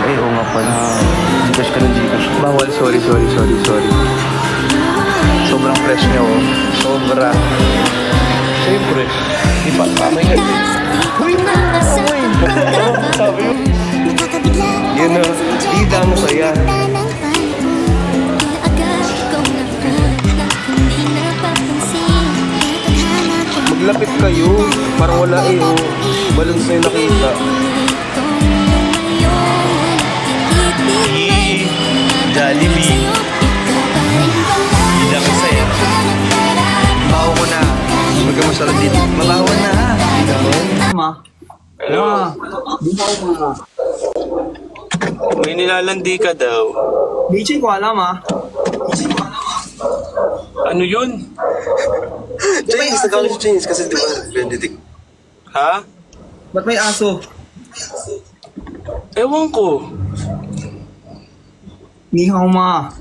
Ay, oo nga pala. Gcash ka ng Gcash. Bawal, sorry. Sobrang fresh niya, oh. Sobra. Siyempre. Di pa, kamay nga. Uy! Sabi mo. Yun na, tita mo saya. Maglapit kayo. Parang wala eh, oh. Balance na yung nakita. Jollibee. Hindi ako saya. Baho ko na. Huwag ka masarap dito. Mabaho na. Ma. Hello? May nilalandi ka daw. Bichi ko alam, ha? Ano yun? Chinese, nagkakalit sa Chinese kasi di ba Benedict? Ha? Ba't may aso? Ewan ko. Ni hao ma.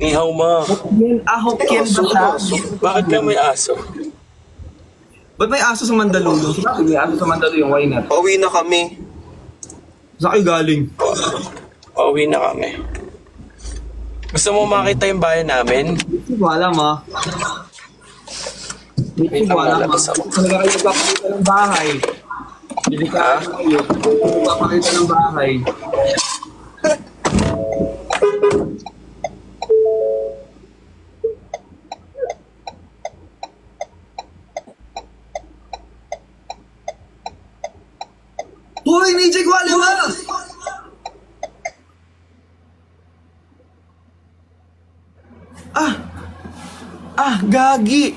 Ihaw ma. Hokkien ba siya? Bakit ka may aso? Ba't may aso sa Mandaluyong? Bakit may aso sa Mandaluyong? Why not? Pauwi na kami. Saan kayo galing? Pauwi na kami. Gusto mo makita yung bayan namin? Hindi ko alam, ha? Hindi ko alam, ha? Kung kayo nagpapakita ng bahay. Hindi ka kayo. Nagpapakita ng bahay. Hoy, Nijay ko alam, ha? Gagi!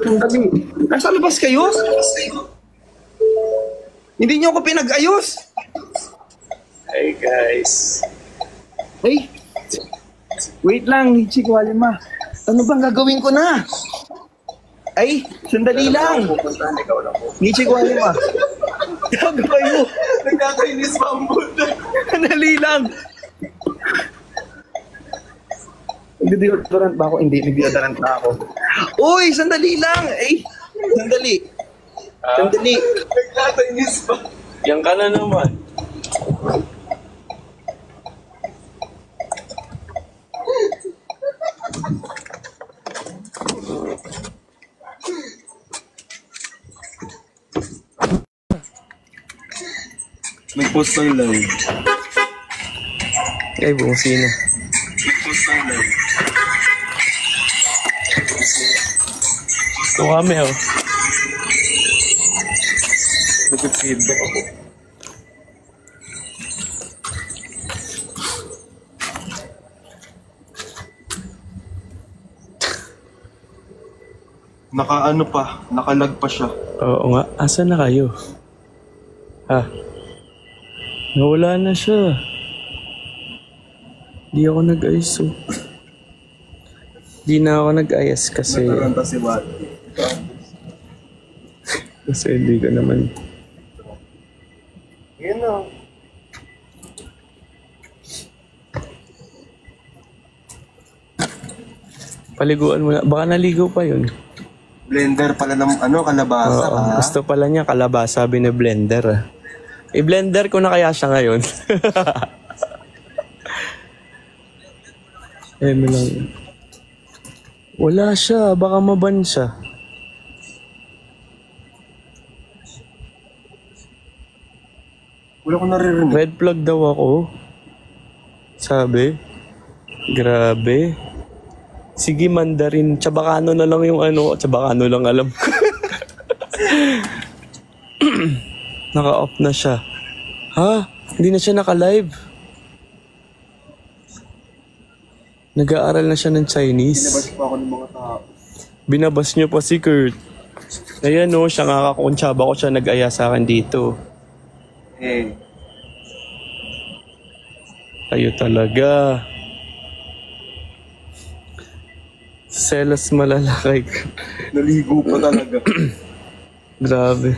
Gagi! Nasa labas kayo? Hindi niyo ako pinag-ayos! Hey guys. Ay! Wait lang, Nichi Kualima. Ano bang gagawin ko na? Ay! Sandali lang! Nichi Kualima. Gago kayo! Nagkakainis pa ang buta. Sandali lang! Nag-deodorant ba ako? Hindi, nag-deodorant na ako. Uy! Sandali lang! Ay! Sandali! Sandali! Nagkakainis pa. Yan ka na naman. May post tayo live. Ay, buong sino? May post tayo live. Ito kami, oh. Nag-feedback ako. Naka-ano pa, nakalag pa siya. Oo nga. Asan na kayo? Ha? Nawala na siya. Di ako nag-ayos, oh. Di na ako nag-ayos kasi... Nataranta si Wati. Kasi hindi ko naman... Yan o. Paliguan mo na. Baka naligo pa yun. Blender pala ng ano, kalabasa. Oo, gusto pala niya kalabasa, bine-blender. Ah. I-blender ko na kaya siya ngayon. May lang. Wala siya, baka maban siya. Wala ko naririnig. Red flag daw ako. Sabi. Grabe. Sige, Mandarin. Chabacano na lang yung ano. Chabacano lang alam ko. Naka-off na siya. Ha? Hindi na siya naka-live. Nag-aaral na siya ng Chinese. Binabas pa ako ng mga tao. Binabas niyo pa si Kurt. Ayan o, siya nga kakuntsaba ko siya nag-aya sa akin dito. Kayo talaga. Selos malalakay ka. Naligo pa talaga. Grabe.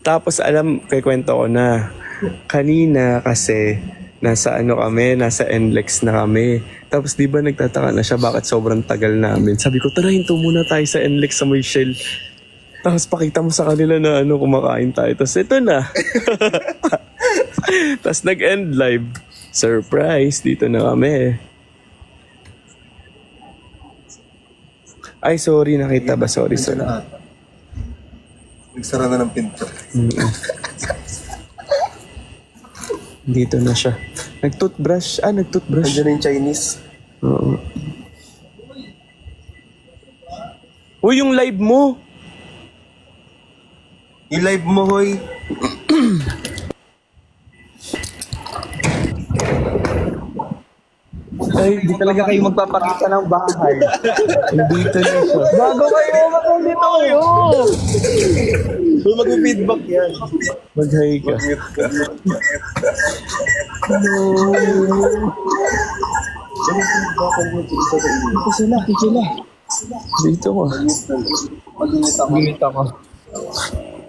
Tapos alam, kay kwento ko na. Kanina kasi, nasa ano kami, nasa NLEX na kami. Tapos di ba nagtataka na siya bakit sobrang tagal namin. Sabi ko, tara hinto muna tayo sa NLEX sa may Shell. Tapos pakita mo sa kanila na ano, kumakain tayo. Tapos ito na. Tapos nag-end live. Surprise, dito na kami. Ay, sorry, nakita ba? Sorry. Nagsara na ng pinto. Dito na siya. Nag-toothbrush. Nandiyan na yung Chinese. Oo. Uy, yung live mo. Yung live mo, hoy. Ay, Hindi talaga kayo magpapakita ng bahay. dito na siya. Bago kayo matulito kayo. Kung mag-feedback yan. Mag-hi ka. Ito sila. Dito ko. Ginit ako.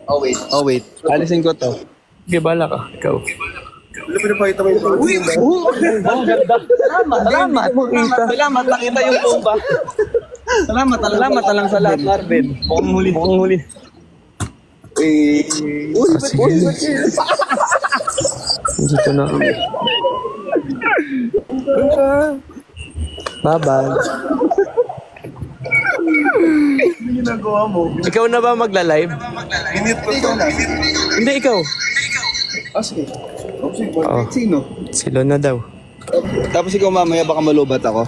Oh wait. Alisin ko to. Sige, bala ka. Ikaw. Wala pinapakita mo yung bago. Uy! Salamat, nakita yung bomba. Salamat na lang sa lahat, Marvin. Mukhang huli. Dito na kami. Bye-bye. Ginagawa mo. Ikaw na ba magla-live? Init ko to. Hindi, ikaw. Sige. Oh. Sino? Sila na daw. Tapos ikaw mamaya baka malubat ako.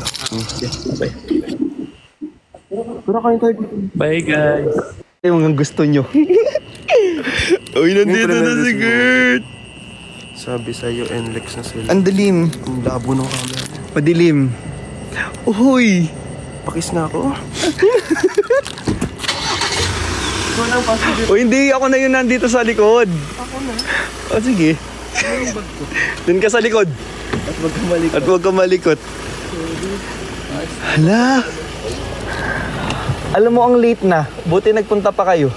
Pero kayo tayo dito. Bye, guys. Yung gusto nyo. Uy, nandito na si Gert. Sabi sa'yo, NLEX na sila. Ang dilim. Ang labo ng camera. Madilim. Uy! Pakis nga ako. O hindi, ako na yun nandito sa likod. Ako na. O sige. Dun ka sa likod. At huwag ka malikot. Hala. Alam mo ang late na. Buti nagpunta pa kayo.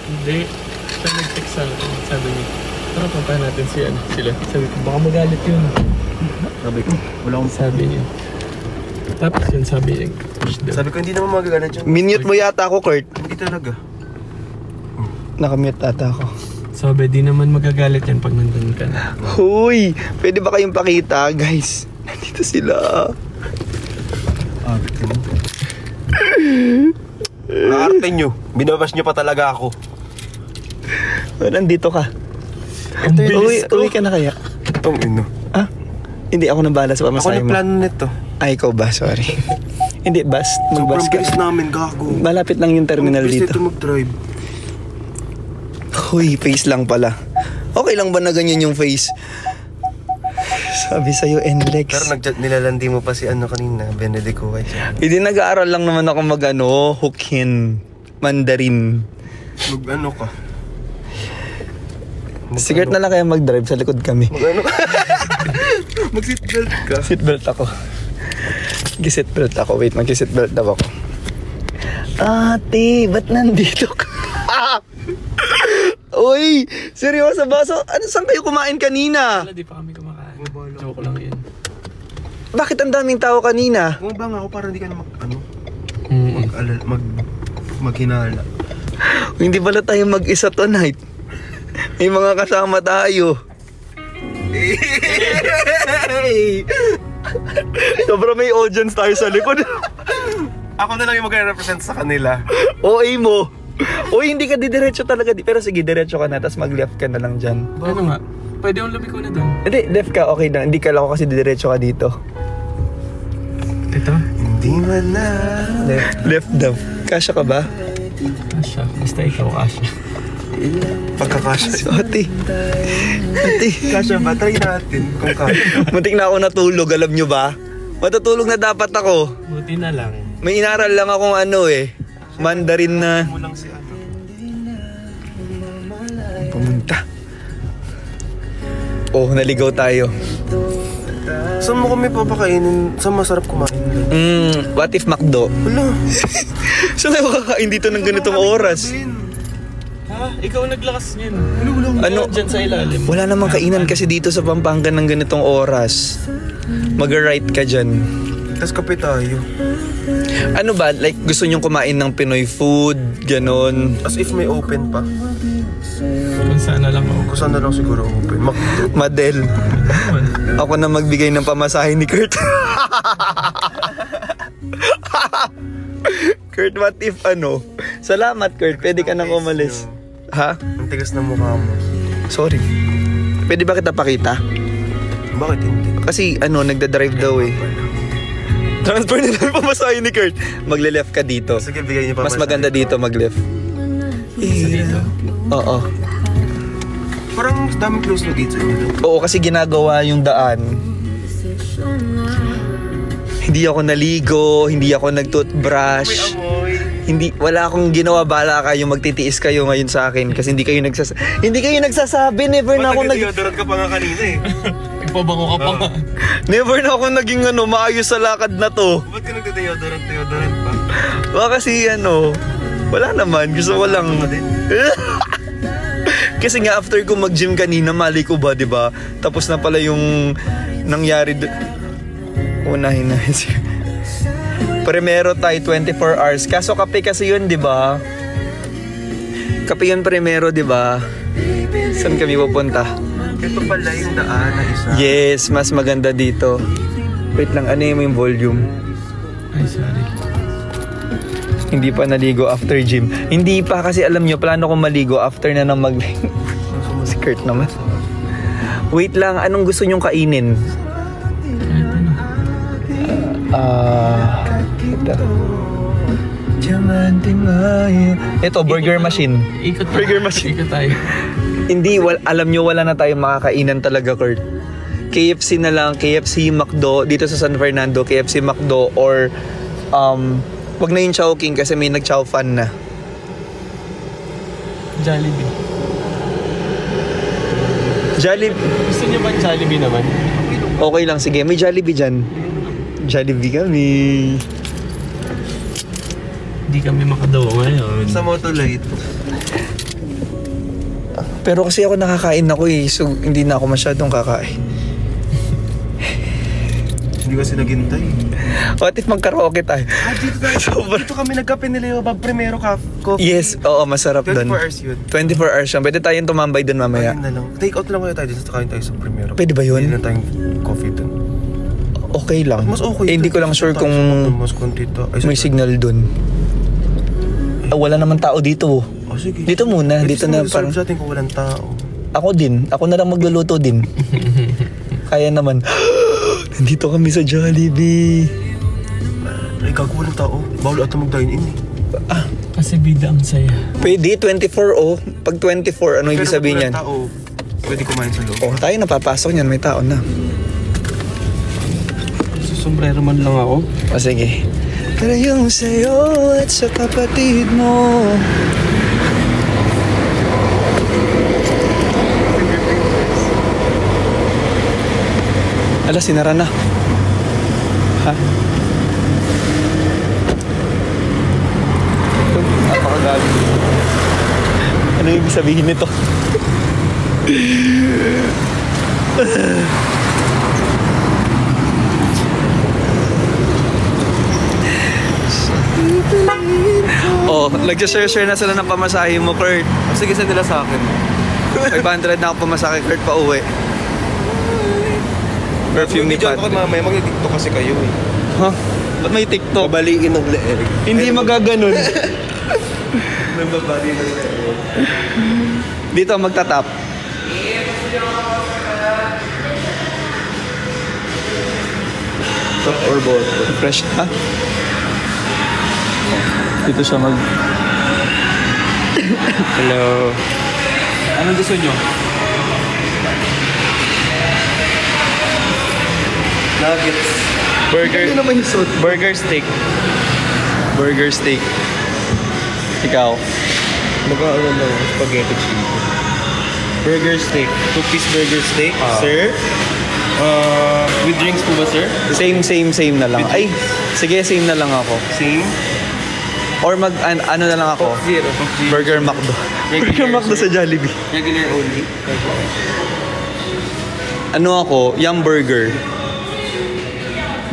Hindi. Siya nag-text sa akin. Sabi niya, tara puntahan natin sila. Sabi ko, baka magalit yun. Sabi ko, wala akong Sabi niya. Tapos yun sabi niya, push daw. Sabi ko, hindi naman magagalit yun. Minute mo yata ako, Kurt. Hindi talaga. Nakamute ata ako. Sabi, di naman magagalit yan pag nandun ka na. Huy! Pwede ba kayong pakita, guys? Nandito sila. Maarte nyo. Binabas nyo pa talaga ako. Nandito ka. Ang bilis ko. Uwi ka na kaya? Itong ino. Ah? Hindi ako nabala sa Ako pamasahe na mo. plano nito. Ay, ikaw ba? Sorry. Hindi, Sobrang mag-bus ka. bilis namin, gago. Malapit lang yung terminal Ang bilis dito. nito mag-drive. Huy, face lang pala. Okay lang ba na ganyan yung face? Sabi sa'yo, NLEX. Pero nilalandi mo pa si ano kanina, Benedict Huway. Hindi, nag-aaral lang naman ako Hokkien, Mandarin. Mag-ano ka? Sigurd na lang kaya mag-drive, sa likod kami. Mag-ano ka? Mag-seatbelt ka. Seatbelt ako. Mag-seatbelt ako. Wait, mag-seatbelt daw ako. Ate, ba't nandito ka? Uy, seryoso ba? So, saan kayo kumain kanina? Wala, di pa kami kumakain. Joke lang yun. Bakit ang daming tao kanina? Bumaba nga ako para hindi ka na Mm. maghinala. Hindi pala tayo mag-isa tonight. May mga kasama tayo. Sobrang may audience tayo sa likod. Ako na lang yung mag-represent sa kanila. OA mo. Uy, hindi ka didiretso talaga. Pero sige, diretso ka na, tapos mag-left ka na lang dyan. Ano nga? Pwede akong lumiko na doon. Hindi, left ka, okay na. Hindi ka lang ako kasi didiretso ka dito. Ito? Hindi man na. Left daw. Kasya ka ba? Kasha. Basta ikaw, Kasha. Pagkakasya. Ate. Kasya ba? Try natin kung kaya. Muntik na ako natulog, alam nyo ba? Matutulog na dapat ako. Buti na lang. May inaral lang akong Mandarin na Mo lang si ano. pumunta. Oh, naligaw tayo. Saan mo kami papakainin? Saan masarap kumain? What if McDo? Wala. Saan tayo kakain dito ng ganitong oras? Ha? Ikaw naglakas niyan. Ano? Diyan sa ilalim. Wala namang kainan kasi dito sa Pampanga ng ganitong oras. Mag-right ka dyan. Tapos kape tayo. Ano ba? Like, gusto nyong kumain ng Pinoy food? Ganon. As if may open pa. Kung saan na lang ako. Kung saan na lang siguro open. Madel. Ako na magbigay ng pamasahe ni Kurt. Kurt, what if ano? Salamat, Kurt. Pwede ka nang umalis. Ha? Ang tigas ng mukha mo. Sorry. Pwede ba kita pakita? Bakit hindi? Kasi ano, nagda-drive daw eh. Transfer na lang pamasahe ni Kurt. Magle-left ka dito. Sige, bigay niyo pa. Mas maganda dito mag-left. Dito. Oo. Parang daming close na gates dito. Oo, kasi ginagawa yung daan. Hindi ako naligo, hindi ako nag-toothbrush. Wala akong ginawa, bala kayo, magtitiis kayo ngayon sa akin kasi hindi kayo nagsasabi, never na ako deodorant ka pa nga kanina eh. Nagpabango ka pa nga. Never na ako naging maayos sa lakad na to. Ba't ka nagde-deodorant pa? Baka kasi wala naman, gusto ko lang. Kasi nga after ko mag-gym kanina, mali ko ba, 'di ba? Tapos na pala yung nangyari unahin na. Primero tayo 24 hours. Kaso kape kasi yun, 'di ba? Kape yun primero, 'di ba? Saan kami pupunta? Ito pala yung daan na isa. Yes, mas maganda dito. Wait lang, ano yung volume? Ay, sorry. Hindi pa naligo after gym. Hindi pa kasi alam nyo, plano kong maligo after na nang mag... Si Kurt naman. Wait lang, anong gusto nyong kainin? Ito, burger machine. Ikot tayo. Burger machine. Ikot tayo. Hindi, alam nyo, wala na tayong makakainan talaga, Kurt. KFC na lang, KFC, McDo, dito sa San Fernando, KFC, McDo, or wag na yung Chowking kasi may nag-chow fan na. Jollibee. Gusto niyo ba Jollibee naman? Okay lang, sige. May Jollibee dyan. Jollibee kami. Hindi kami makadawa ngayon. Sa Motolite. Pero kasi ako nakakain ako eh. So, hindi na ako masyadong kakain. Hindi kasi naghintay. What if mag-karaoke tayo? Dito kami nagkape nila yung primero coffee. Yes, oo, masarap 24 doon. hours yun. 24 hours yun. Pwede tayong tumambay doon mamaya. Ayun na lang. Take out lang kaya tayo dito sa kain tayo sa primero. Pwede ba yun? Hindi na tayong coffee doon. Okay lang. Mas okay. Hindi ko lang sure kung mas kontito. may signal doon. Wala naman tao dito. Oh, sige. Dito muna. Eh, Dito na parang... sa atin kung walang tao. Ako din. Ako na lang magluluto din. Kaya naman. Nandito kami sa Jollibee. Ay, gago walang tao. Bawal ata mag-dine in eh. Kasi bida ang saya. Pwede, 24 oh. Pag 24, ano ibig sabihin yan? Pero pwede kumain sa loob. Oh, tayo napapasok niyan. May tao na. Sombrero man lang ako. O sige. Pero yung sa'yo at sa kapatid mo. Ala, sinara na. Ha? Ito, napakagabi. Ano yung ibig sabihin nito? Oh, nag-share na sila ng pamasahe mo, Kurt. Sige, send nila sa akin. 500 na ako pamasahe, Kurt, pa uwi. Perfume ni Pat. Ako mamaya, mag-tiktok kasi kayo eh. Ha? Ba't may TikTok? Babaliin ng leeg. Hindi magaganon. Nababali ng leeg. Dito magtatap. Top or bottom? Fresh, ha? Dito siya mag... Hello. Anong gusto nyo? Nuggets. Burger. Hindi naman yung suit. Burger steak. Burger steak. Ikaw. Mag-aaral lang ako. Spaghetti chicken. Burger steak. 2-piece burger steak, Sir? With drinks po ba, sir? Same na lang. Ay, sige, same na lang ako. Same. Or ano na lang ako? Zero. Burger McDo. Burger McDo sa Jollibee. Regular only. Ano ako? Yung burger.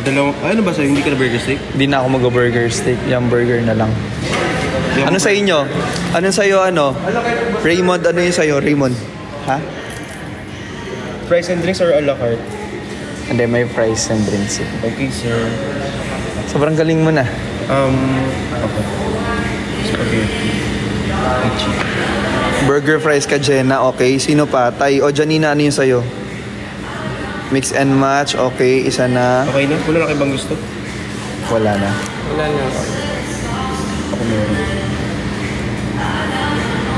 Dalawang, ano ba sa'yo? Hindi ka na burger steak? Hindi na ako mag-burger steak. Yung burger na lang. Ano sa inyo? Ano sa'yo, ano? Raymond, ano yung sa'yo? Raymond? Ha? Fries and drinks or a la carte? Hindi, may fries and drinks. Okay, sir. Sobrang galing mo na. Okay. Spaghetti. Burger fries ka, Jenna. Okay. Sino pa? Tay o Janina, ano yung sa'yo? Mix and match. Okay. Isa na. Okay na? Wala na kayo bang gusto? Wala na. Wala na. Ako meron.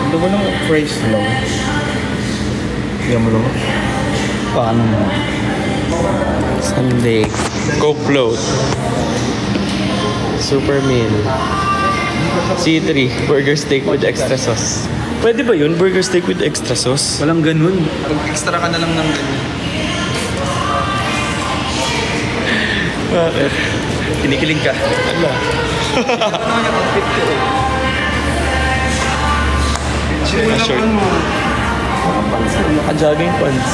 Hindi mo lang fries lang. Bigyan mo lang. Paano mo? Sunday. Coke float. Super meal. C3. Burger steak with extra sauce. Pwede ba yun? Burger steak with extra sauce? Walang ganun. Mag-extra ka na lang ng ganun. Bakit? Kinikilig ka. Ala. Short. Naka-jogging pants.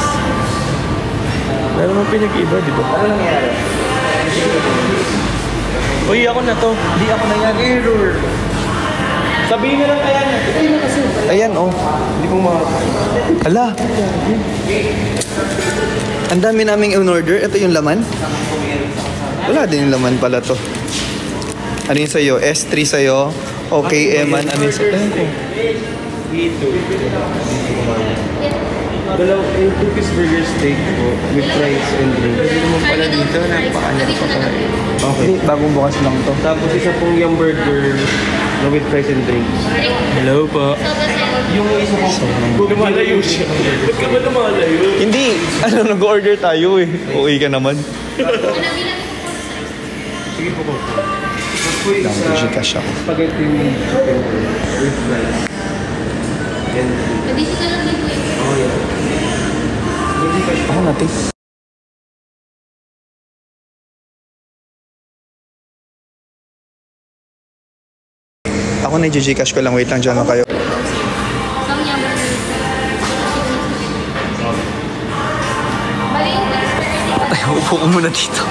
Meron mo pinag-iba, di ba? Ano nangyari? Uy, ako na to. Hindi ako na yan. Error. Sabihin na lang kaya niya. Ayun na kasi. Ayan, oh. Hindi ko Hala. Ang dami naming in-order. Ito yung laman? Wala din yung laman pala to. Ano yung sa'yo? S3 sa'yo. Okay, Eman. Ano yung sa'yo? Dalawang 2-piece burger steak po with fries and drinks. Pwede naman pala dito. Napakanya pa pala. Okay. Hindi, bagong bukas lang to. Tapos isa pong yung burger na with fries and drinks. Hello po. Yung isa po. Lumalayo siya. Ba't ka ba lumalayo? Hindi. Ano, nag-order tayo eh. Okay ka naman. Sige po po. Tapos po isa Gcash ako. spaghetti chicken with fries. And Nabisi ka lang din po eh. oh yeah. Ako natin. Ako na i-Gcash ko lang. Wait lang dyan na kayo. Isang yummer. Bali yung experiment. Ay, upo ko muna dito.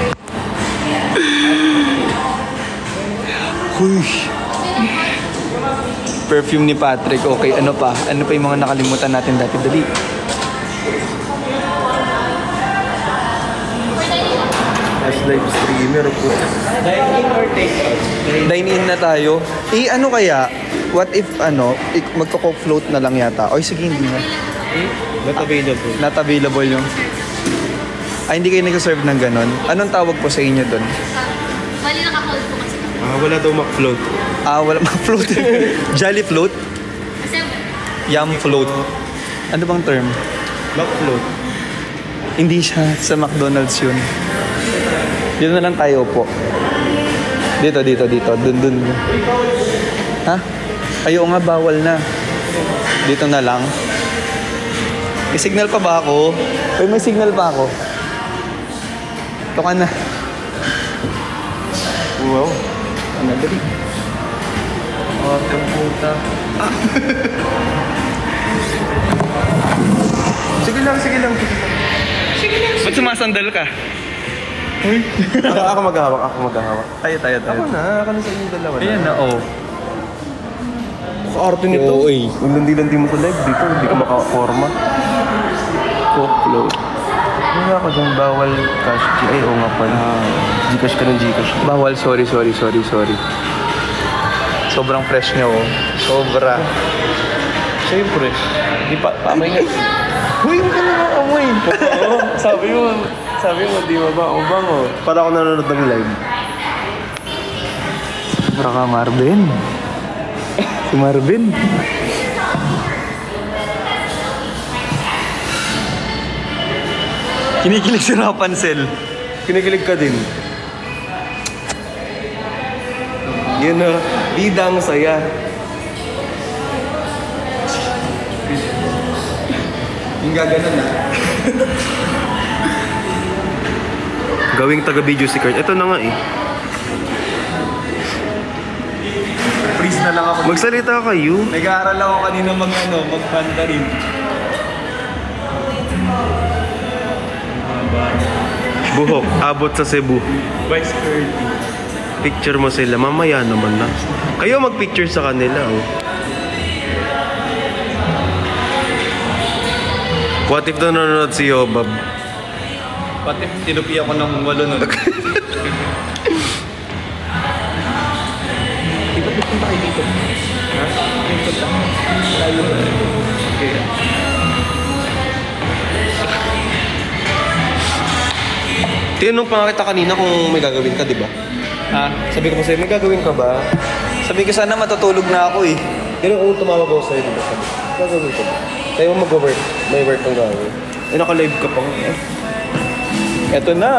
Huy. Perfume ni Patrick. Okay, ano pa? Ano pa yung mga nakalimutan natin dati? Dali. as live streamer po. Dine-in or take-out? Dine-in na tayo. Eh, ano kaya? What if, ano, magko-coke float na lang yata? Oy, sige, hindi na. Not available. Not available yung... Ay, hindi kayo nag-serve ng ganon. Anong tawag po sa inyo doon? Bali naka-hold po kasi. Wala daw McFloat. Wala mga float. Jolly float? Kasi Yum float. Ano bang term? McFloat. Hindi siya sa McDonald's yun. Dito na lang tayo po. Dito. Dun. Ha? Ayo nga, bawal na. Dito na lang. May signal pa ba ako? Uy, may signal pa ako. Ito ka na. Wow. Ano, dali. Ang puta. Sige lang. Ba't sumasandal ka? Ako maghahawak. Tayo. Ako na sa inyong dalawa na. Ayan na, oh. Arte nito. Oo, eh. Kung landi mo sa live dito, hindi ka makaporma. Coke float. Wala ka dyan, bawal cash. Ay, oo nga pala. Gcash ka ng Gcash. Bawal, sorry. Sobrang fresh niya, oh. Sobra. Siyempre. Di pa, pamay nga. Uy, huwag ka na amoy. Oo, sabi mo, di ba ba? O bango. Para ako nanonood ng live. Sobra ka, Marvin. Si Marvin. Kinikilig si Rapunzel. Kinikilig ka din. Yun na, bidang saya. Yung gaganon na. Gawing taga-video si Kurt. Ito na nga eh. Freeze na lang ako. Magsalita kayo. Nag-aaral ako kanina mag-Mandarin. Buhok, abot sa Cebu. Vice curly. Picture mo sila, mamaya naman na. Kayo mag-picture sa kanila, oh. What if nanonood si Yobab? Pati tinupi ako ng walo nun. Tinanong pa nga kita kanina kung may gagawin ka, di ba? Ha? Sabi ko pa sa'yo, may gagawin ka ba? Sabi ko sana matutulog na ako eh. Ganun kung tumawag ako sa'yo, di ba? Sabi, gagawin ka ba? Sa'yo mag-work, may work kang gagawin. Eh, naka-live ka pa. Eto na!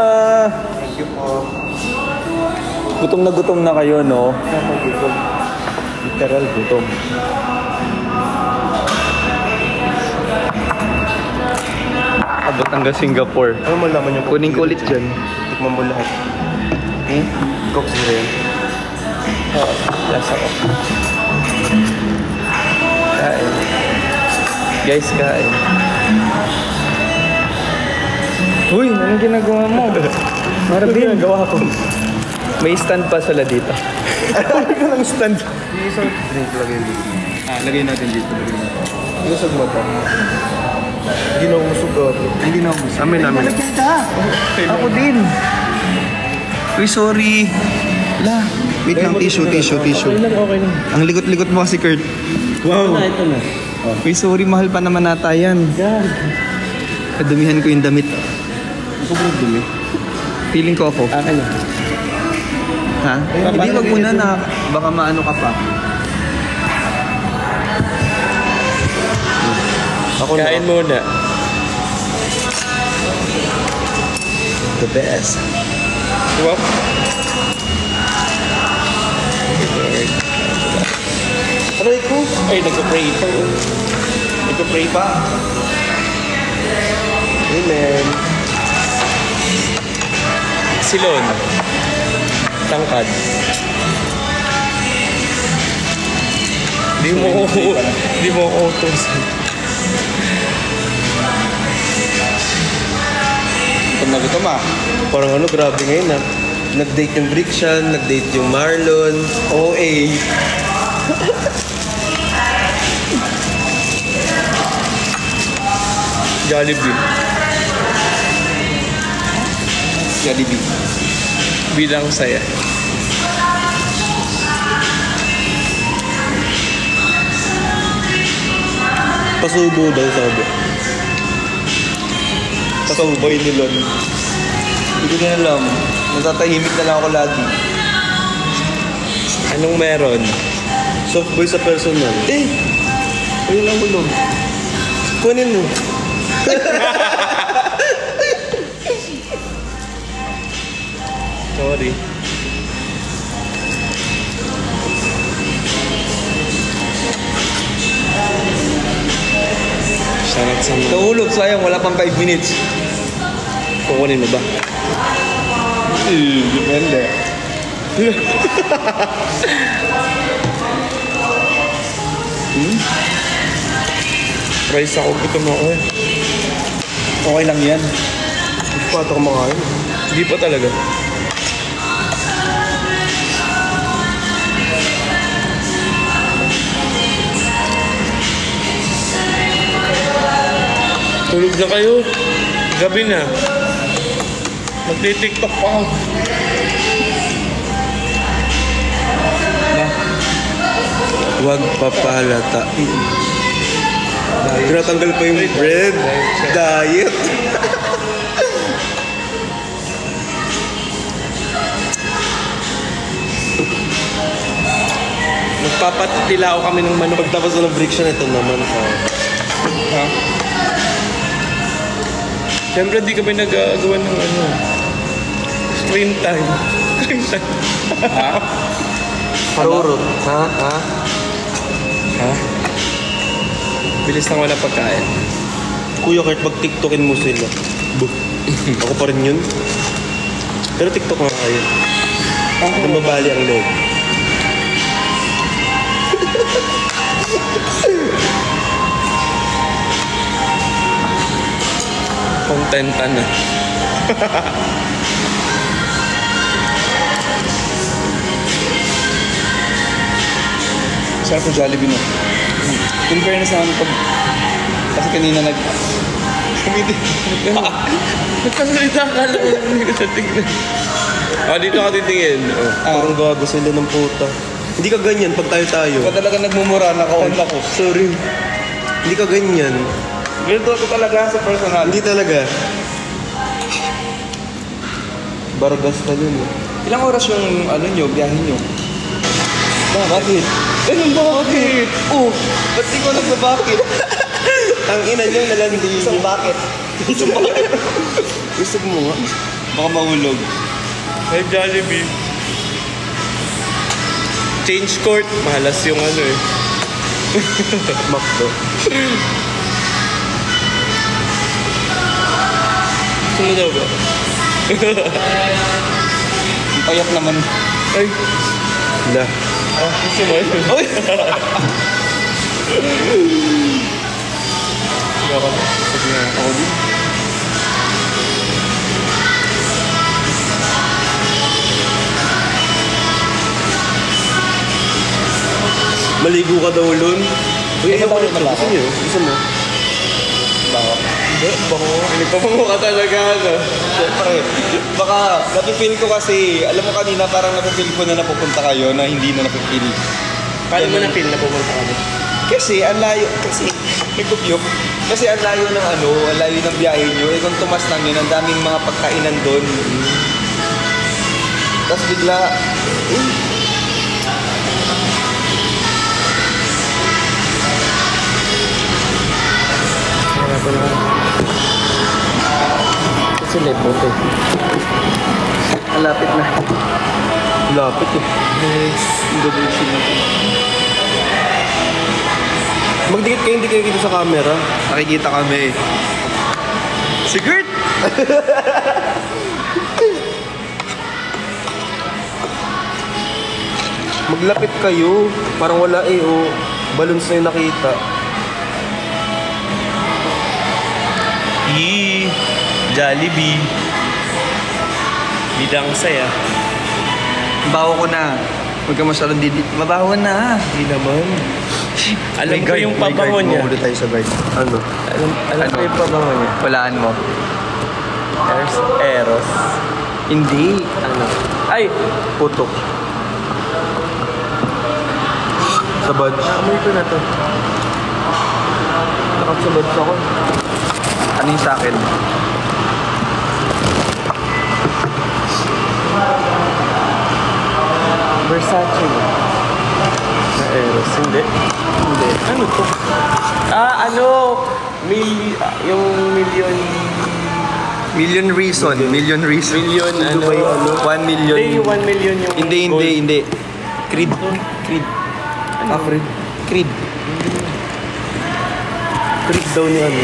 Thank you po. Gutom na kayo, no? Literal gutom. Abot hanggang Singapore. Ano malaman yung Kunin ko ulit dyan. Tikman mo lahat. Hmm? Coke zero yan. Oo, lasa ko. Kain. Guys, kain. Uy, anong ginagawa mo? Marabin. Anong ginagawa ko? May stand pa sila dito. Ano ka ng stand? Yung isang drink lagay dito. Lagay natin dito. Ilusog mo pa. Hindi na umusog ako. Hindi na ako. Amin. Ako din. Uy, sorry. La, wait lang. Tissue. Okay lang. Ang likot-likot mo kasi, Kurt. Wow. Ito na. Uy, sorry. Mahal pa naman nata yan. God. Kadumihan ko yung damit. Sobrang dumi. Feeling ko ako. Akin na. Ha? Hindi, wag muna na. Baka maano ka pa. Ako na. Kain muna. The best. Wow. Aray ko. Ay, nagpa-pray pa. Nagpa-pray pa. Amen. Silon. Tangkad. Di mo ko utusan. Gutom ah. Parang ano, grabe ngayon ah. Nag-date yung Brixian, nag-date yung Marlon, OA. Jollibee. Jollibee. Bilang saya. Pasubo daw sabi. Pasawbay ni Lon. Hindi ko na alam. Natatahimik na lang ako lagi. Anong meron? Soft boy sa personal. Ayun lang ulo. Kunin mo. Sorry. Sarap sa mga. Nahulog, sayang. Wala pang 5 minutes. Kukunin mo ba? Depende. Price ako. Gutom ako eh. Okay lang yan. Hindi pa ito kumakain. Hindi pa talaga. Tulog na kayo. Gabi na. Magti-tiktok pa ako. Huwag papalata. Tinatanggal pa yung bread. Diet. Magpapatilaw kami ng manok. Pagtapos ng Brixian, ito naman. Ha? Siyempre di kami nagagawa ng ano. Screen time. Screen time. Parurot. Ha? Ha? Bilis nang wala pagkain. Kuya, kahit mag-tiktokin mo sila. Ako pa rin yun. Pero tiktok nga kayo. Na mabali ang loob. Contentan na. Sarap ng Jollibee, no? In fairness naman pag... Kasi kanina Nagkasalita ka lang. Hindi ko tatignan. Dito ka titingin. Parang gago sila ng puta. Hindi ka ganyan pag tayo-tayo. Ba talaga nagmumura, naka-on ako. Sorry. Hindi ka ganyan. Ganito ako talaga sa personal. Hindi talaga. Bargas ka nun. Ilang oras yung biyahe nyo? Bakit? Ganun ba? Bakit? Ba't di ko nagbabakit? Ang ina nyo nalandi. Isang bakit? Gusto mo nga? Baka mahulog. Ay, Jollibee. Change court. Mahalas yung ano eh. Makdo. Sino daw ba? Ang payat naman. Ay. La. Gusto mo? Uy! Ako din. Maligo ka daw lun. Uy, ayaw ko Ano na ba gusto niyo. Gusto mo? Baka. Hindi, bango. Nagpabango ka talaga, ano? Siyempre, baka napipil ko kasi, alam mo kanina parang napipil ko na napupunta kayo na hindi na napipil. Paano mo na-feel na pumunta kami? Kasi ang layo, kasi ang layo ng ang layo ng biyahe nyo. Eh kung tumas lang yun, ang daming mga pagkainan doon. Tapos bigla, Kasi lepot eh. malapit na. Lapit eh. Magdikit kayo, hindi kayo kita sa camera. Nakikita kami. Si Gert! Maglapit kayo. Parang wala eh, oh. Balloons na yung nakita. Jollibee. Bidang saya. Baho ko na. Huwag ka masyadong mabaho na. Hindi naman. Alam ko yung pabango niya. Mahuli tayo sa guard. Ano? Alam ko yung pabango niya. Walaan mo. Eros. Hindi. Ano? Ay! Putok. Sa badge. Amoy ko na to. Nakasabad ako. Ano yung sa akin? Versace na. Na Eros. Hindi. Hindi. Ano to? Ano? Yung million... Million reason. Million reason. Million, ano? 1 million. Hindi, yung 1 million yung... Hindi. Creed. Creed. Creed. Creed daw ni ano.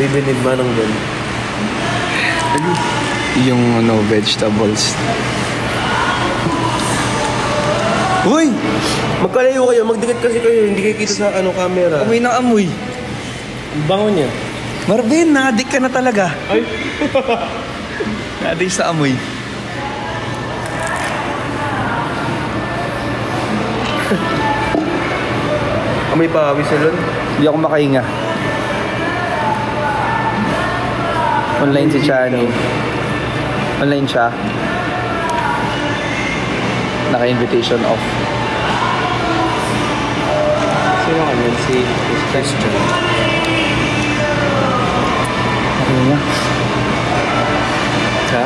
Baby need manang gan. Yung vegetables. Uy! Magkalayo kayo, magdikit kasi kayo. Hindi kayo kita sa camera. Amoy ng amoy. Ang bango niya. Marvin, na-addict ka na talaga. Ay! Na-addict sa amoy. Amoy pa, Wiselon. Hindi ako makahinga. Online si Chano. Online siya. Naka-invitation off. Sino ka nun? Si Christian. Nakahinga. Ha?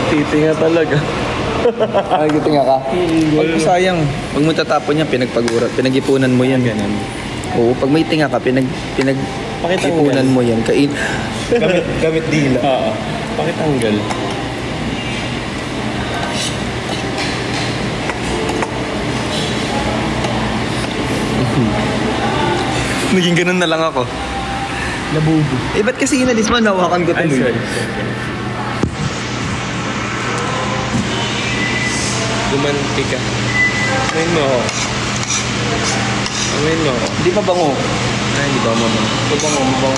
Titinga talaga. Ay, gusto nga ka? Pag sayang, pag mo tatapon niya, pinag-ipunan mo yan. Ganun. Oo, pag may tinga ka, pinag-ipunan mo yan. Gamit dila. Oo. Pakitanggal. Naging ganun na lang ako. Nabubo. Eh, ba't kasi inalis mo? Nawakan ko Ay, tuloy. sorry. Gumanti ka. Amin mo ako. Amin mo ako. Hindi pa bango. Ay, hindi ba mabango? Mabango.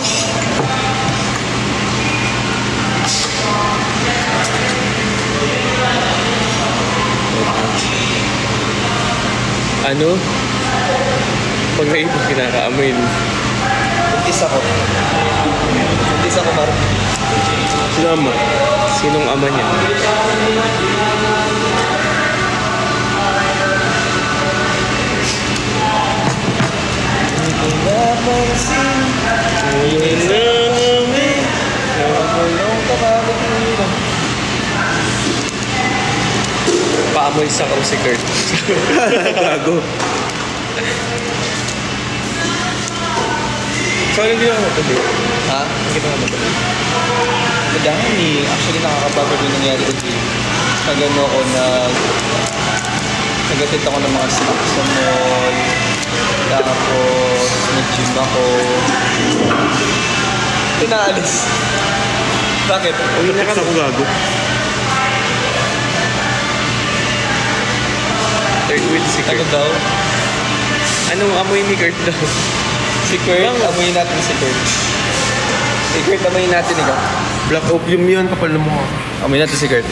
Ano? Pag naipag kinakaamoy. Buntis ako, Mark. Sino ama? Sinong ama niya? Paamoy sa kaw si Kurt. Gago. So, ano ginawa mo ito? Ha? Ano ginawa mo ito? Madami. Actually, nakakapagod yung nangyari ko din. Nagano ako nagatid ako ng mga snacks sa mall. Tapos, nag-gym ako. Pinaalis. Bakit? Uy, nakan ako gago. Third wheel si Ako Kurt. daw. Anong amoy ni Kurt daw? Si Kurt, amoyin natin si Kurt. Si Kurt, amoyin natin ikaw. Black opium yan, kapal na mukha. Amoyin natin si Kurt.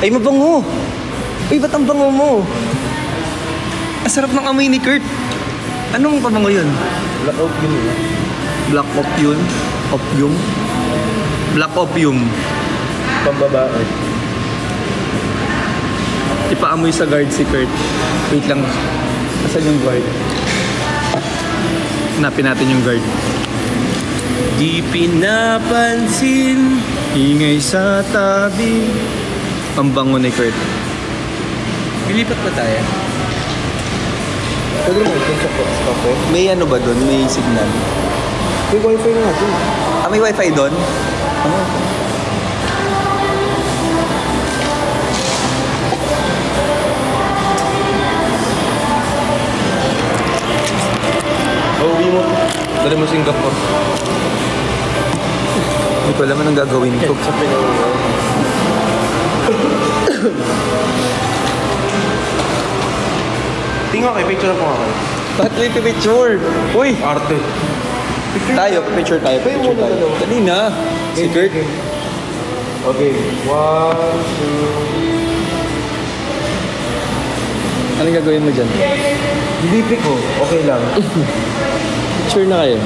Ay, mabango! Uy, ba't ang bango mo? Ang sarap ng amoy ni Kurt. Anong pabango yun? Black opium yan. Black opium? Opium? Black opium. Pambabae. Ipaamoy sa guard si Kurt. Wait lang. Asan yung guard? Hanapin natin yung guard. Di pinapansin. Ingay sa tabi. Ang bango ni Kurt. Bilipat ba tayo? Pwede mo ito sa cafe? May ano ba doon? May signal? May wifi na natin. Ah, may wifi doon? Uwi mo. Dali mo Singapore. Hindi ko alam anong gagawin ko. Sa Pinoy. Tingnan kayo, picture po ako. Bakit may picture? Uy! Arte. Tayo, picture tayo. Picture tayo. Dali na. Si Kurt. Okay, 1, 2... Anong gagawin mo dyan? Dilipi ko, okay lang. Picture na kayo.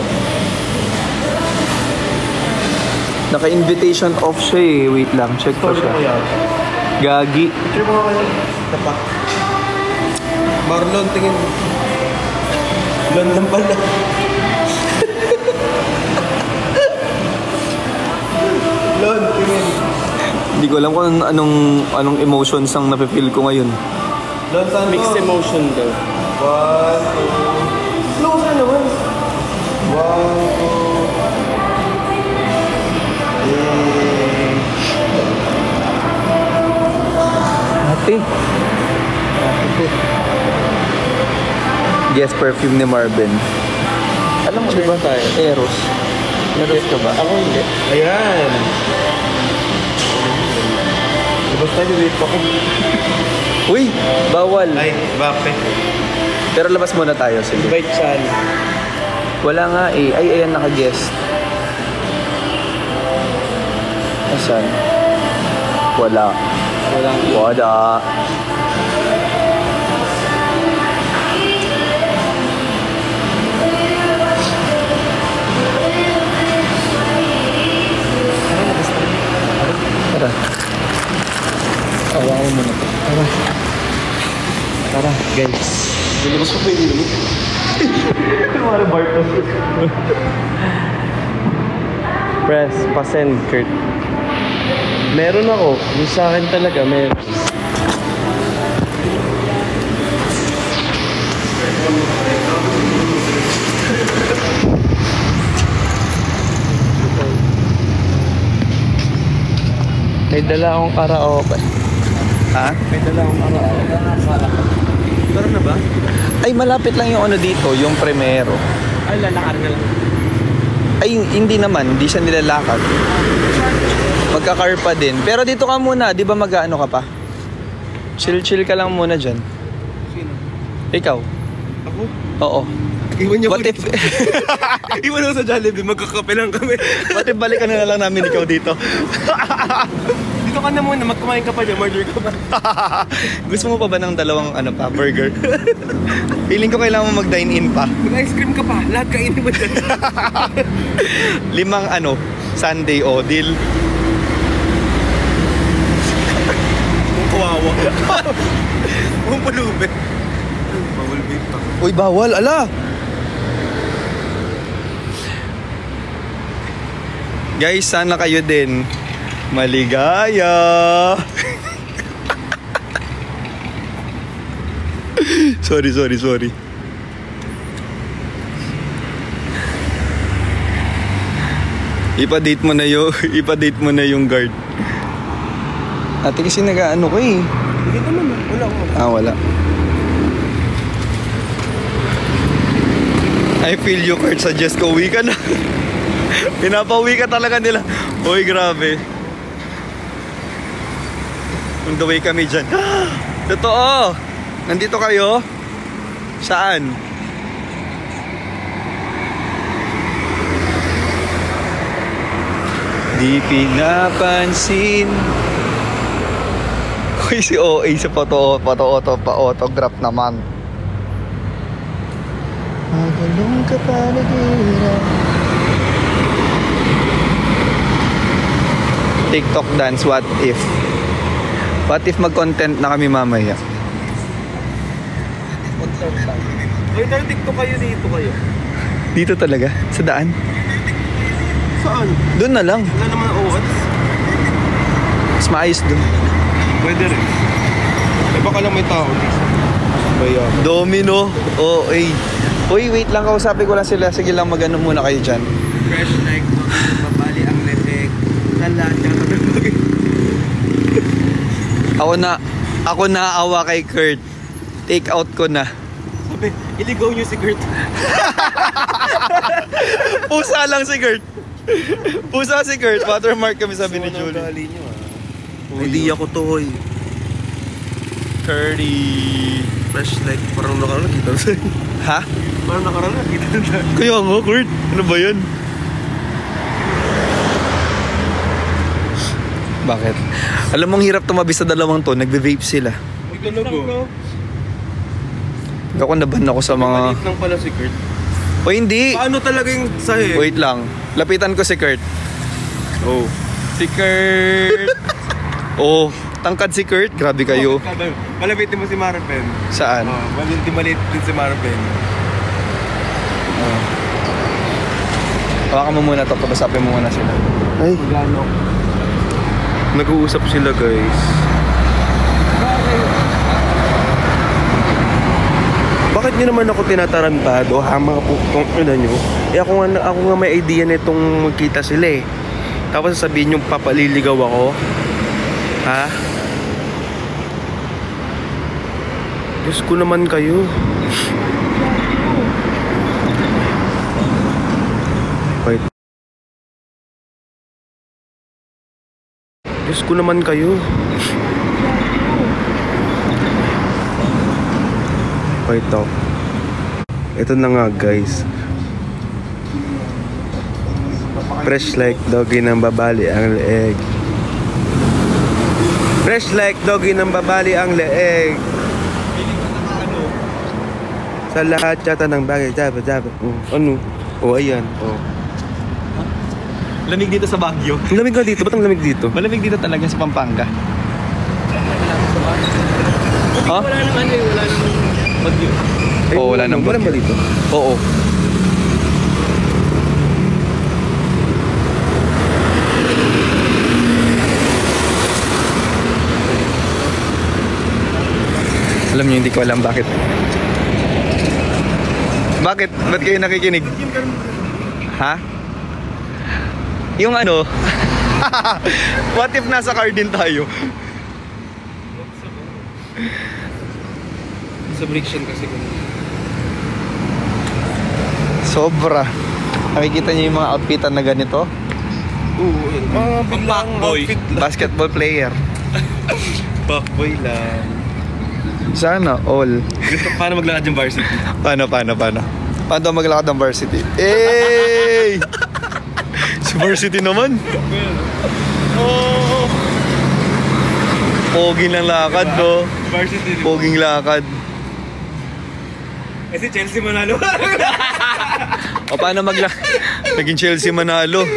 Naka-invitation off siya eh. Wait lang, check ko Sorry siya. ko yan. Gagi. Picture mo nga kayo. Tapak. Marlon, tingin. Lon lang pala. Lon, tingin. Hindi ko alam kung anong emotions ang nafe-feel ko ngayon. Lon, saan Mixed mo? emotion daw. 1, 2... Slow ka naman. 1, 2... Ate. Guess perfume ni Marvin. Alam mo ba tayo? Eros. Eros ka ba? Ako hindi. Ayan. Basta wait pa ko. Uy! Bawal. Ay, bakit? Pero labas muna tayo. Sige. Invite saan? Wala nga eh. Ay, ayan naka-guest. Asan? Wala. Wala. Tara. Awa ko muna to. Tara, guys. Dilabas ko pa yung dilo. Kumari Bartos. Press, pasend, Kurt. Meron ako. Yung sa akin talaga, meron. May dala akong karaoke. Ha? May dala akong karaoke. Meron na ba? Ay, malapit lang yung ano dito, yung Primero. Ay, lalakar na lang. Ay, hindi naman. Hindi siya nilalakad. Magka-car pa din. Pero dito ka muna. Di ba mag-ano ka pa? Chill-chill ka lang muna dyan. Sino? Ikaw. Ako? Oo. Iwan niyo What if... Iwan ako sa Jollibee, magkakape lang kami. What if balikan na lang namin ikaw dito? Dito ka na muna, magkumain ka pa dyan, murder ka pa. Gusto mo pa ba ng dalawang burger? Feeling ko kailangan mo mag-dine-in pa. Mag-ice cream ka pa, lahat kainin mo dyan. 5 Sunday o deal. Ang kawawa. Ang palubit. Bawal vape pa. Uy, bawal, ala! Guys, sana kayo din maligaya. Sorry. Ipa-date mo na yung guard. Ate kasi nag-ano ko eh. Hindi naman, wala ko. Wala. I feel you, Kurt. Suggest ko, uwi ka na. Pinapauwi ka talaga nila. Uy, grabe. On the way kami dyan. Totoo! Nandito kayo? Saan? Di pinapansin. Uy, si OA sa pa-autograph naman. Magalong ka palagiran. TikTok dance, what if? What if mag-content na kami mamaya? Uy, tayo TikTok kayo dito kayo. Dito talaga? Sa daan? Saan? Doon na lang. Wala naman OOTs. Mas maayos doon. Pwede rin. Eh baka lang may tao dito. Bayan. Domino. OA. Uy, wait lang. Kausapin ko lang sila. Sige lang, mag-ano muna kayo dyan. Fresh like, babali ang letek. Lahat ka tabi. Ako naawa kay Kurt. Take out ko na. Sabi, iligaw niyo si Kurt. Pusa lang si Kurt. Pusa si Kurt. Watermark kami sabi ni Julie. Gali niyo hindi ako to, hoy. Curry. Fresh like, parang nakaraan kita sa'yo. Ha? Parang nakaraan kita sa'yo. Kaya nga, Kurt. Ano ba yan? Bakit? Alam mong hirap tumabi sa dalawang to. Nagbe-vape sila. May talaga. Ako naban ako sa mga... Maliit lang pala si Kurt. O hindi! Paano talaga yung sahig? Wait lang. Lapitan ko si Kurt. Oh. Si Kurt! Oh, tangkad si Kurt. Grabe kayo. Malapitin mo si Marapen. Saan? Maliit din si Marapen. Hawakan mo muna to. Pabasapin mo muna sila. Ay. Nag-uusap sila, guys. Bakit nyo naman ako tinatarantado, ha, mga putong ina nyo? Eh ako nga may idea na itong magkita sila eh. Tapos sasabihin nyo papaliligaw ako. Ha? Diyos ko naman kayo. Wait. Diyos ko naman kayo. Wait up. Ito na nga, guys. Fresh like doggy ng babali ang leeg. Fresh like doggy ng babali ang leeg. Sa lahat yata ng bagay. Jaba. Ano? Ayan. Lamig dito sa Baguio. Lamig nga dito. Ba't ang lamig dito? Malamig dito talaga sa Pampanga. Ha? Wala naman wala naman bagyo. Oo, wala nang ba dito? Oo. Alam niyo, hindi ko alam bakit. Bakit? Ba't kayo nakikinig? Ha? Yung ano? What if nasa car din tayo? Sa friction kasi ko. Sobra. Nakikita niyo yung mga outfitan na ganito? Mga biglang outfit lang. Basketball player. Fuckboy lang. Sana all. Paano maglakad yung varsity? Paano? Paano maglakad ng varsity? Hey! Si varsity naman. Oh! Poging lang lakad, no? Varsity. Poging lakad. Kasi Chelsea manalo. O paano naging Chelsea manalo?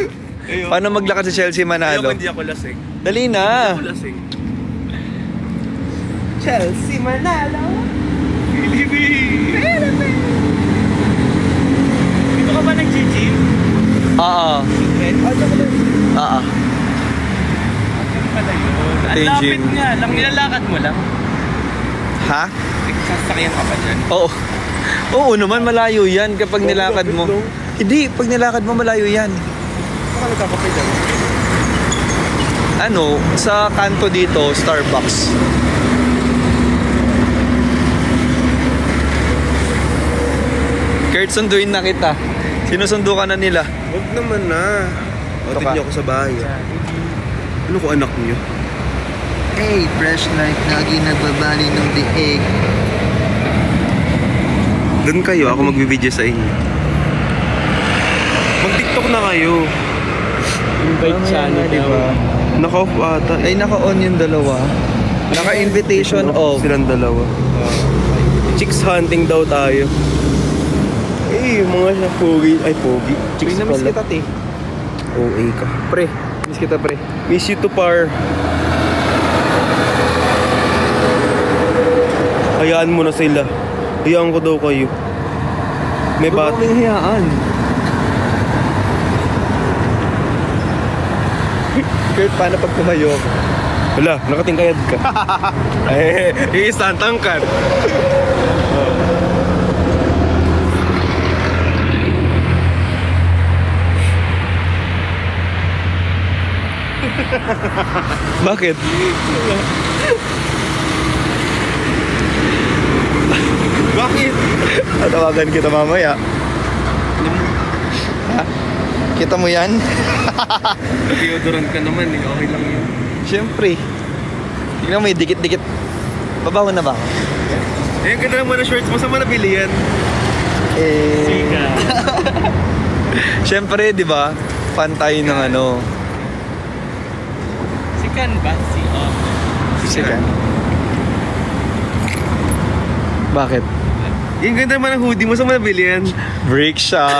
Paano maglakad sa Chelsea manalo? Hindi ako lasing. Dali na. Lasing. Chelsea manalo. Philippines. Dito ka ba nag-gym? Oo. Oo. Ang lapit nga lang, nilalakad mo lang. Ha? Sasakyan ka pa dyan. Oo. Oo naman, malayo yan kapag nilakad mo. Hindi, pag nilakad mo, malayo yan. Baka nagkakape dyan. Ano, sa kanto dito, Starbucks. Kurt, sunduin na kita. Sinusundo ka na nila. Huwag naman na. Otid Baka. niyo ako sa bahay. Ano ko anak niyo? Hey, fresh like lagi nagbabali ng diig. Doon kayo, ako magbibideo sa inyo. Mag-TikTok na kayo. Invite channel, diba? Naka-off ata. Ay, naka-on yung dalawa. Naka-invitation off. Silang dalawa. Chicks hunting daw tayo. Eh, mga siya pogi. Ay, pogi. Chicks Miss pala. kita, te. OA ka. Pre, miss kita, pre. Miss you to par. Hayaan mo na sila. Hayaan ko daw kayo. May Huwag bata. kaming hayaan. Kurt, paano pag tumayo ako? Wala, nakatingkayad ka. Eh, i-istantang ka. Bakit? Bakit? Tatawagan kita mamaya. Ha? Kita mo yan? Deodorant ka naman eh. Okay lang yun. Siyempre. Tingnan mo, may dikit-dikit. Babaho na ba ako? Eh, ang ganda naman ng shorts mo. Saan mo nabili yan? Eh... Siyempre, di ba? Fan tayo ng ano. Sikan ba? Sikan. Bakit? Yung ganda naman ng hoodie mo. Saan mo nabili yan? Break shop.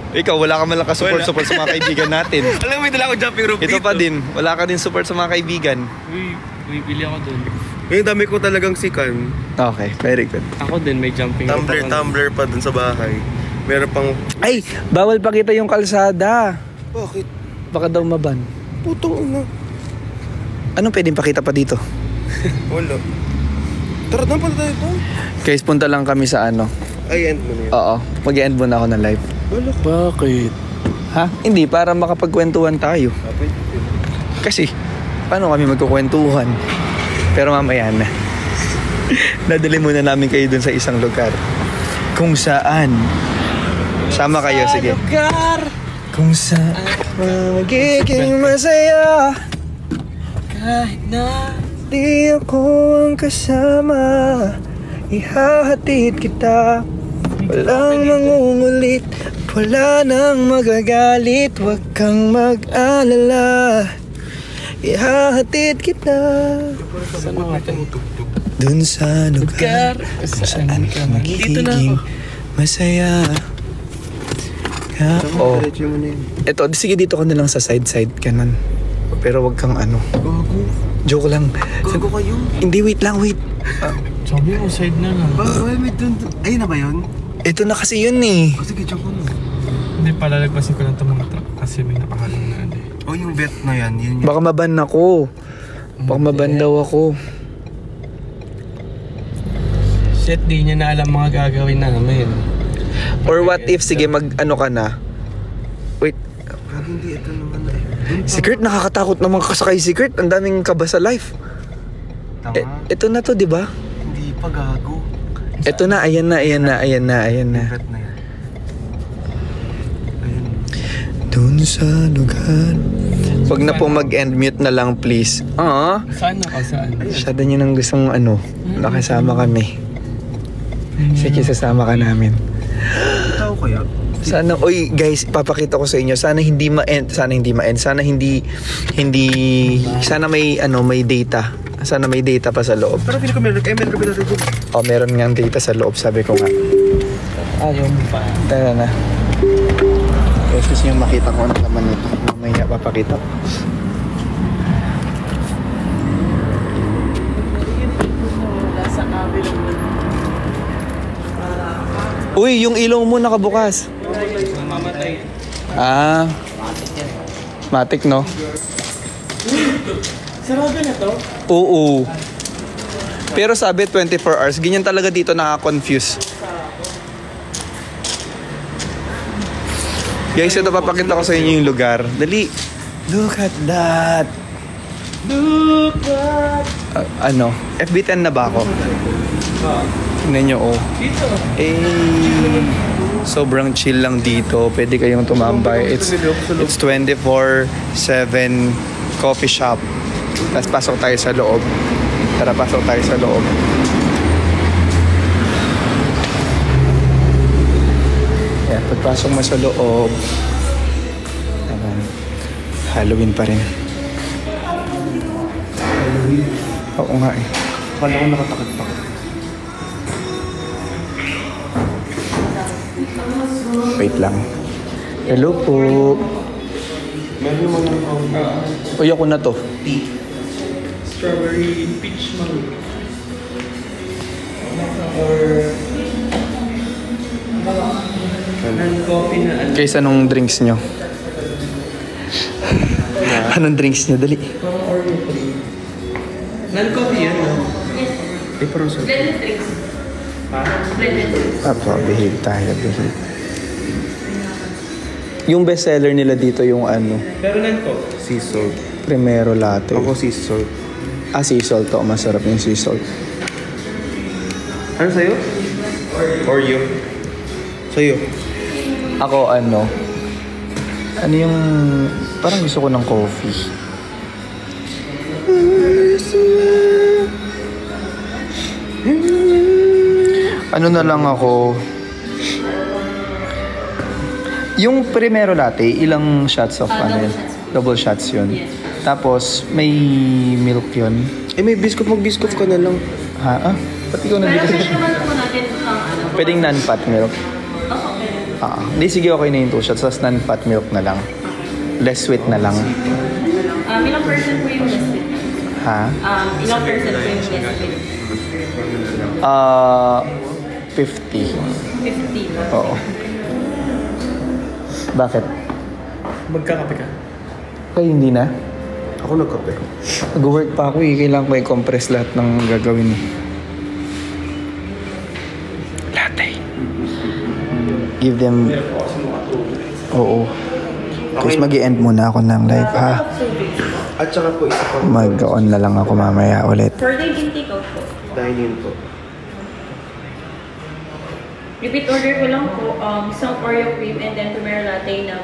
Ikaw, wala ka man lang ka-support sa mga kaibigan natin. Alam mo, may dala ko jumping rope Ito dito. pa din, wala ka din support sa mga kaibigan. Uy, bibili ako dun. Yung dami ko talagang sikan. Okay, very good. Ako din may jumping rope ako. Tumbler pa dun sa bahay. Meron pang... Ay, bawal pa kita yung kalsada. Bakit? Baka daw maban. Putong ina. Anong pwedeng pakita pa dito? Wala. Tara, doon pa tayo doon. Guys, punta lang kami sa ano. Ay, end mo na yun. Oo, mag-end muna ako ng live. Wala. Bakit? Ha? Hindi, para makapagkwentuhan tayo. Kasi, paano kami magkukwentuhan? Pero mamaya na. Dadali muna namin kayo dun sa isang lugar. Kung saan. Sama kayo, sige. Lugar! Kung saan magiging masaya. Kahit na Di ako ang kasama. Ihahatid kita. Walang mangungulit. Wala nang magagalit. Huwag kang mag-alala. Ihahatid kita. saan mga Dun sa lugar kung saan ka magiging masaya. Oh. Diretso mo na yun. Eto, sige dito ka na lang sa side-side ganun. Pero wag kang ano. Joke lang. Gago kayo. Hindi, wait lang, wait. Sabi mo, side na lang. May dun. Ayun na ba yun? Ito na kasi yun eh. O sige, dyan ko na. Hindi, palalagpasin ko lang itong mga truck kasi may nakahalong na ano eh. O yung vet na yan. Yun yung... Baka maban ako. Baka maban daw ako. Shit, di niya na alam mga gagawin namin. Or what if, sige, mag-ano ka na. Wait, Hindi, ito naman na eh. si Kurt, nakakatakot naman kasakay si Kurt. Ang daming kaba sa life. Tama. Ito na to, di ba? Hindi pa gago. Ito na, ayan na, ayan na, ayan na, ayan na. Vet na yan. Ayun. Dun sa lugar Wag na po mag-end mute na lang, please. Saan ako? Saan? Masyado nyo nang gustong nakasama kami. Sige, sasama ka namin. Tao kaya? Sana, guys, papakita ko sa inyo. Sana hindi ma-end. Sana may data. Sana may data pa sa loob. Pero feeling ko meron natin dun. Meron nga data sa loob, sabi ko nga. Ayaw mo pa. Tara na. Guys, gusto nyo makita ko ano naman ito. Mamaya papakita ko. Uy, yung ilong mo nakabukas. Mamatay. Matik, no? Sarado na to? Oo. Pero sabi 24 hours, ganyan talaga dito nakaka-confuse. Guys, ito papakita ko sa inyo yung lugar. Dali. Look at that. Look at... FB10 na ba ako? Tingnan nyo, Dito. Sobrang chill lang dito. Pwede kayong tumambay. It's 24/7 coffee shop. Tapos pasok tayo sa loob. Tara, pasok tayo sa loob. Yan, pagpasok mo sa loob. Halloween pa rin. Oo nga eh. Akala ko nakatakot pa. Wait lang. Hello po. Meron naman ng Uy, ako na to. Strawberry peach mango. Non-coffee na ano. Guys, anong drinks nyo? Anong drinks nyo? Dali. Oreo cream. Non-coffee yan, no? Blended drinks. Blended drinks. Behave tayo, behave. Yung bestseller nila dito yung Pero non-coffee. sea salt. Primero latte. Ako sea salt. Sea salt to. Masarap yung sea salt. Ano sa'yo? Oreo. Sa'yo? Ako ano yung... Parang gusto ko ng coffee. Ano na lang ako... Yung primero latte, ilang shots of Double shots yun. Yes. Tapos, may milk yun. May biscuit. Mag-biscuit ka na lang. Ha? Pati ko Pero nandito. search naman po natin ang Pwedeng non-fat milk. Okay. Hindi, sige, okay na yung 2 shots. Tapos non-fat milk na lang. Less sweet na lang. Ilang person po yung less fit? Ha? Ilang person po yung less fit? 50. 50. Oo. Bakit? Magkakape ka. Kaya hindi na? Ako nagkape. Nag-work pa ako eh. Kailangan ko i-compress lahat ng gagawin eh. Latte. Give them... Oo. Guys, mag-i-end muna ako ng live ha. At saka po isa pang Mag-on na lang ako mamaya ulit. For the take out po. dine-in po. Repeat order ko lang po, isang Oreo cream and then Tumero latte na